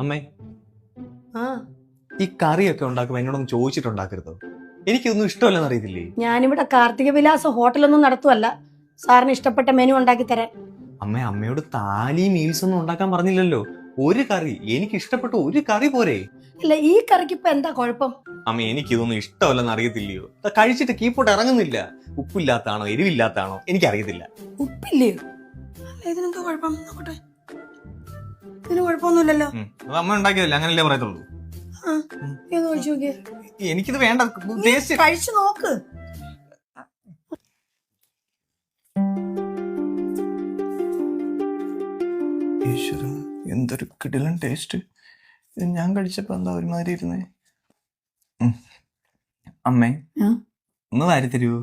അമ്മേ, ആ ഈ കറിയൊക്കെ ഉണ്ടാക്കുമ്പോ എന്നോടൊന്ന് ചോദിച്ചിട്ടുണ്ടാക്കരുതോ? എനിക്കൊന്നും ഇഷ്ടമല്ലെന്ന് അറിയത്തില്ലേ? ഞാനിവിടെ കാർത്തിക വിലാസം ഹോട്ടലൊന്നും നടത്തുവല്ല. സാറിന് ഇഷ്ടപ്പെട്ട മെനു ഉണ്ടാക്കി തരാൻ. അമ്മ, അമ്മയോട് താലി മീൽസ് ഒന്നും ഉണ്ടാക്കാൻ പറഞ്ഞില്ലല്ലോ. ഒരു കറി, എനിക്ക് ഇഷ്ടപ്പെട്ട ഒരു കറി പോരെ? അല്ല, ഈ കറിക്ക് ഇപ്പൊ എന്താ കുഴപ്പം? അമ്മ, എനിക്കിതൊന്നും ഇഷ്ടമല്ലെന്ന് അറിയത്തില്ലയോ? കഴിച്ചിട്ട് കീപ്പോട്ട് ഇറങ്ങുന്നില്ല. ഉപ്പില്ലാത്താണോ എരിവില്ലാത്താണോ എനിക്കറിയത്തില്ല. ഉപ്പില്ലയോ? അല്ല, ഇതിനെന്താ കുഴപ്പം? നോക്കട്ടെ. ഇതിന് കുഴപ്പമൊന്നുമില്ലല്ലോ. അത് അമ്മ ഉണ്ടാക്കിയതല്ലേ, അങ്ങനല്ലേ പറയത്തുള്ളൂ. ആ, ഇത് കഴിച്ചു നോക്കിയേ. എനിക്കിത് വേണ്ട. കഴിച്ചു നോക്ക്. ഈശ്വര, എന്തൊരു കിടിലൻ ടേസ്റ്റ്. ഞാൻ കഴിച്ചപ്പോ എന്താ ഒരുമാതിരി ഇരുന്നേ. അമ്മേ, ആ? ഒന്ന് വാരി തരുവോ?